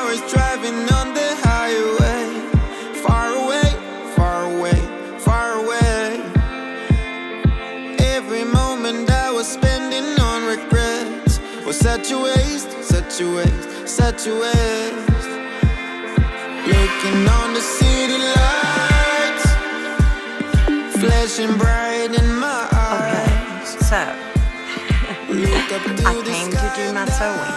hours driving on the highway. Far away, far away, far away. Every moment I was spending on regrets was such a waste, such a waste, such a waste. Looking on the city lights, flashing bright in my eyes. Okay, so I came to do my sewing,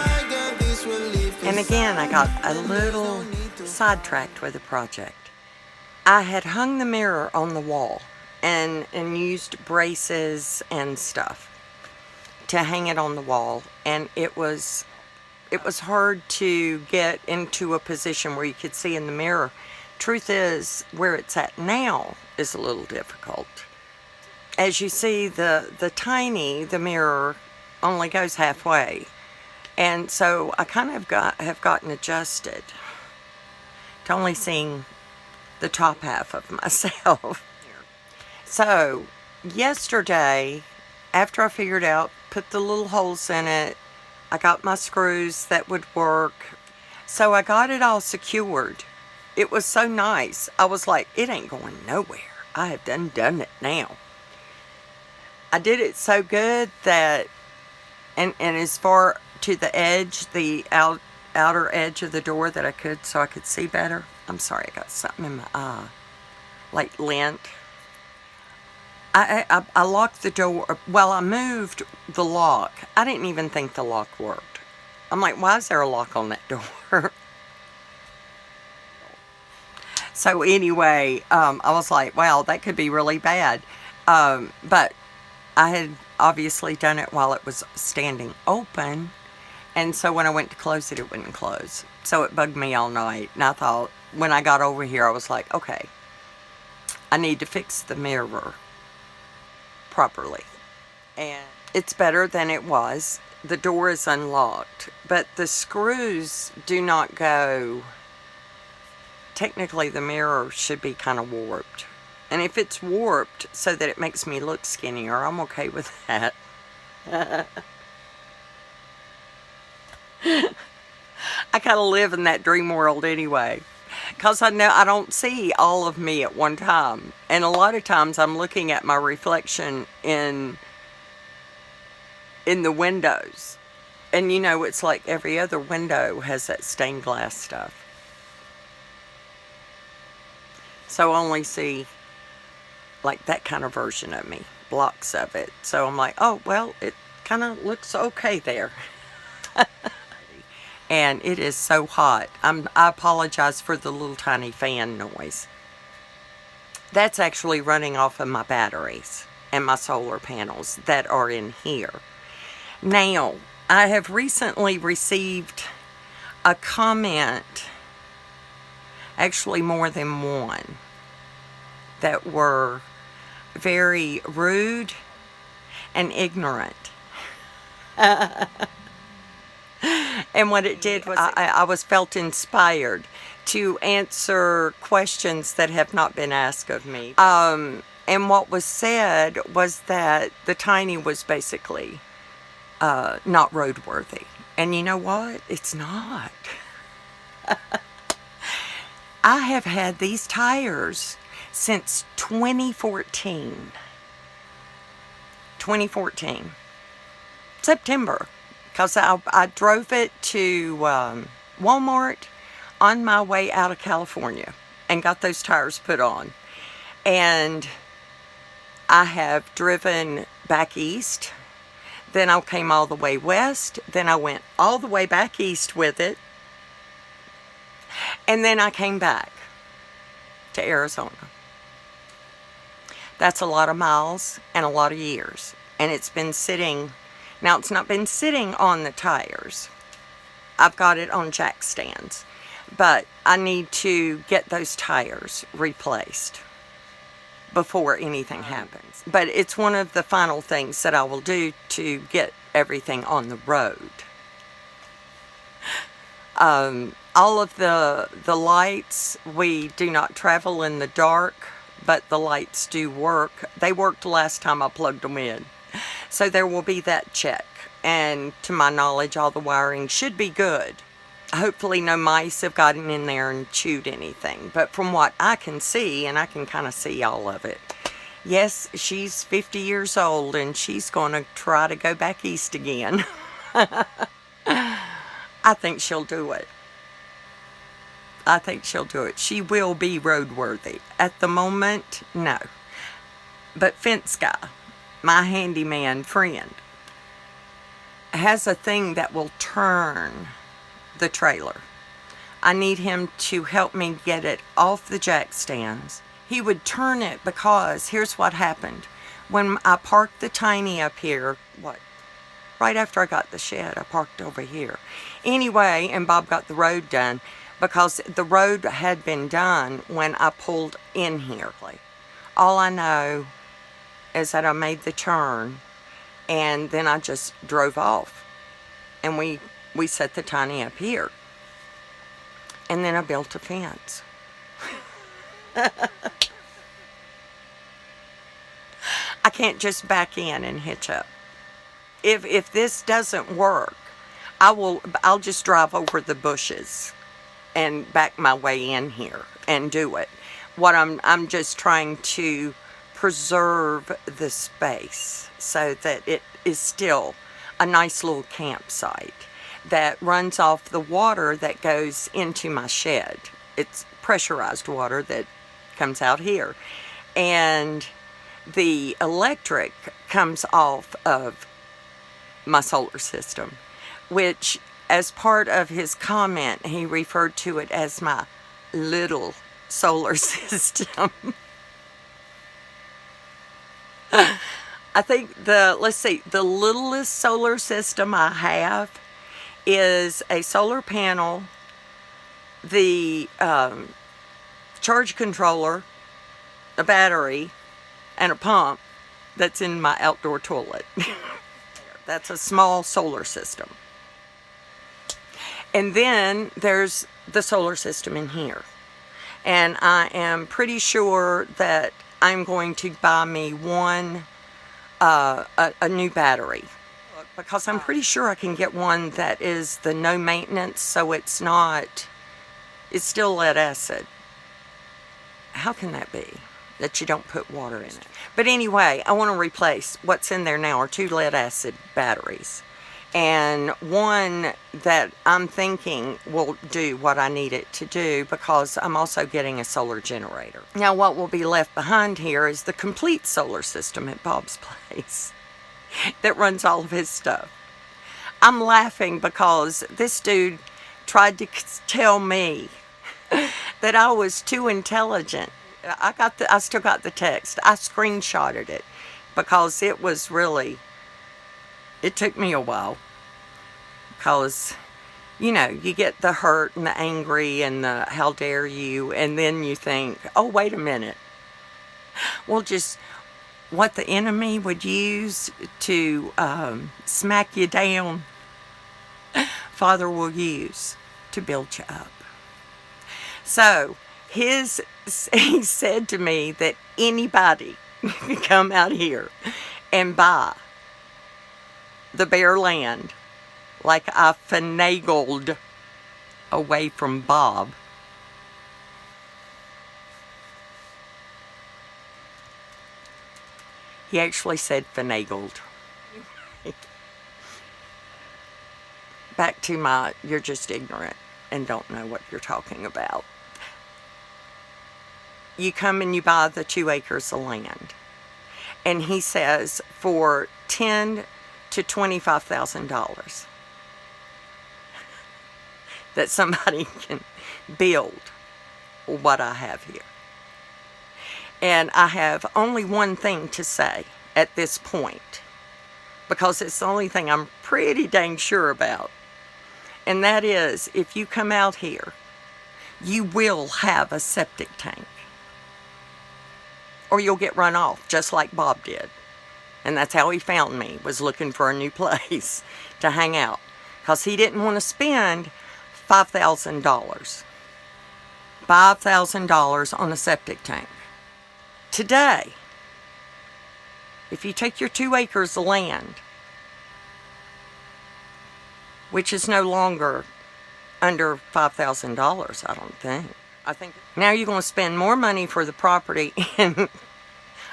and again I got a little sidetracked with the project. I had hung the mirror on the wall and used braces and stuff to hang it on the wall, and it was hard to get into a position where you could see in the mirror. Truth is, where it's at now is a little difficult. As you see, the mirror only goes halfway, and so I kind of have gotten adjusted to only seeing the top half of myself. So yesterday, after I figured out, put the little holes in it, I got my screws that would work, so I got it all secured. It was so nice. I was like, it ain't going nowhere. I have done it now. I did it so good that, and as far to the edge, the outer edge of the door that I could, so I could see better. I'm sorry, I got something in my eye, like lint. I locked the door. Well, I moved the lock. I didn't even think the lock worked. I'm like, why is there a lock on that door? So anyway, I was like, wow, that could be really bad. But I had obviously done it while it was standing open. And so when I went to close it, it wouldn't close. So it bugged me all night. And I thought, when I got over here, I was like, okay, I need to fix the mirror properly. And it's better than it was. The door is unlocked, but the screws do not go. Technically, the mirror should be kind of warped. And if it's warped so that it makes me look skinnier, I'm okay with that. I kind of live in that dream world anyway, because I know I don't see all of me at one time. And a lot of times I'm looking at my reflection in the windows. And you know, it's like every other window has that stained glass stuff. So I only see like that kind of version of me, blocks of it. So I'm like, oh, well, it kind of looks okay there. And it is so hot. I apologize for the little tiny fan noise. That's actually running off of my batteries and my solar panels that are in here. Now, I have recently received a comment, actually more than one, that were very rude and ignorant. And what it did was I was felt inspired to answer questions that have not been asked of me. And what was said was that the tiny was basically not roadworthy. And you know what? It's not. I have had these tires since 2014. 2014. September. Because I drove it to Walmart on my way out of California and got those tires put on. And I have driven back east. Then I came all the way west. Then I went all the way back east with it. And then I came back to Arizona. That's a lot of miles and a lot of years. And it's been sitting. Now, it's not been sitting on the tires. I've got it on jack stands. But I need to get those tires replaced before anything happens. But it's one of the final things that I will do to get everything on the road. All of the lights, we do not travel in the dark, but the lights do work. They worked last time I plugged them in. So there will be that check. And to my knowledge, all the wiring should be good. hopefully no mice have gotten in there and chewed anything. But from what I can see, and I can kind of see all of it, yes, she's 50 years old and she's going to try to go back east again. I think she'll do it. I think she'll do it. She will be roadworthy. At the moment, no. But Fence Guy, my handyman friend, has a thing that will turn the trailer. I need him to help me get it off the jack stands. He would turn it because here's what happened. When I parked the Tiny up here, right after I got the shed, I parked over here. Anyway, and Bob got the road done because the road had been done when I pulled in here. All I know is that I made the turn and then I just drove off. And we set the Tiny up here. And then I built a fence. I can't just back in and hitch up. If this doesn't work, I'll just drive over the bushes and back my way in here and do it. What I'm just trying to preserve the space so that it is still a nice little campsite that runs off the water that goes into my shed. It's pressurized water that comes out here. And the electric comes off of my solar system, which as part of his comment, he referred to it as my little solar system. I think the littlest solar system I have is a solar panel, the charge controller, a battery, and a pump that's in my outdoor toilet. That's a small solar system. And then there's the solar system in here. And I am pretty sure that I'm going to buy me a new battery, because I'm pretty sure I can get one that is the no maintenance, so it's still lead acid. How can that be? That you don't put water in it. But anyway, I want to replace what's in there now are 2 lead acid batteries. And one that I'm thinking will do what I need it to do, because I'm also getting a solar generator. Now what will be left behind here is the complete solar system at Bob's place that runs all of his stuff. I'm laughing because this dude tried to tell me that I was too intelligent. I still got the text. I screenshotted it because it was really, it took me a while, because, you know, you get the hurt and the angry and the how dare you, and then you think, oh, wait a minute. Well, just what the enemy would use to smack you down, Father will use to build you up. So, he said to me that anybody can come out here and buy the bare land like I finagled away from Bob. He actually said finagled. Back to my, you're just ignorant and don't know what you're talking about. You come and you buy the 2 acres of land. And he says for $10,000 to $25,000 that somebody can build what I have here. And I have only one thing to say at this point, because it's the only thing I'm pretty dang sure about. And that is, if you come out here, you will have a septic tank. Or you'll get run off, just like Bob did. And that's how he found me, was looking for a new place to hang out. Because he didn't want to spend $5,000. $5,000 on a septic tank. Today, if you take your 2 acres of land, which is no longer under $5,000, I don't think. I think now you're going to spend more money for the property. And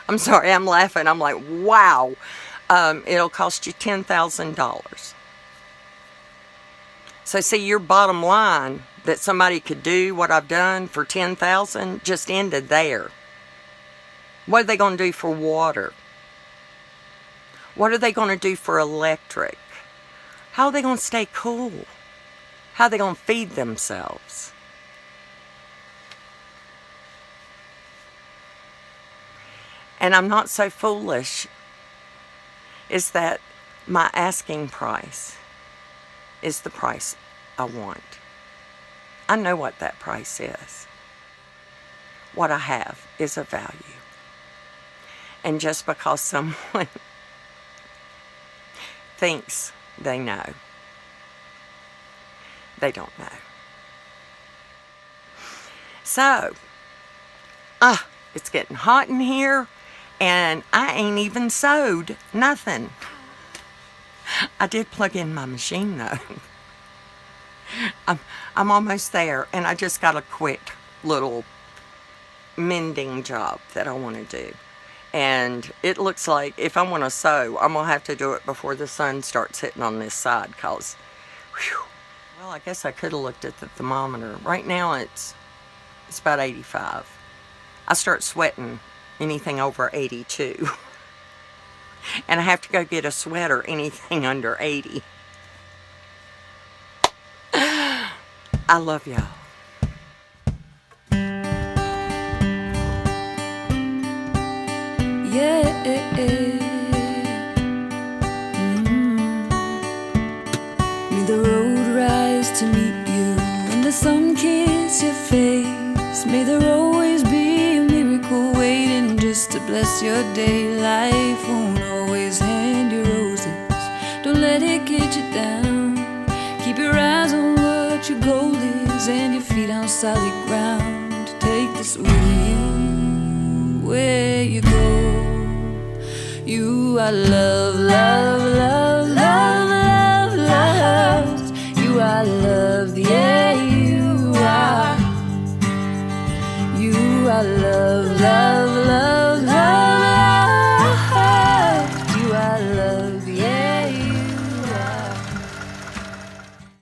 I'm sorry, I'm laughing. I'm like, wow. It'll cost you $10,000. So see, your bottom line that somebody could do what I've done for $10,000 just ended there. What are they going to do for water? What are they going to do for electric? How are they going to stay cool? How are they going to feed themselves? And I'm not so foolish, is that my asking price is the price I want. I know what that price is. What I have is a value. And just because someone thinks they know, they don't know. So, it's getting hot in here, and I ain't even sewed nothing. I did plug in my machine though. I'm almost there, and I just got a quick little mending job that I want to do. And it looks like if I want to sew, I'm going to have to do it before the sun starts hitting on this side, because, well, I guess I could have looked at the thermometer. Right now it's about 85. I start sweating anything over 82. And I have to go get a sweater anything under 80. I love y'all. Yeah. May the road rise to meet you and the sun kiss your face. May there always be a miracle waiting just to bless your day. Life won't always hand you roses. Don't let it get you down. Keep your eyes on what your goal is and your feet on solid ground. Take this with you where you go. You are love, love, love, love, love, love. You are love, yeah, you are. You are love, love.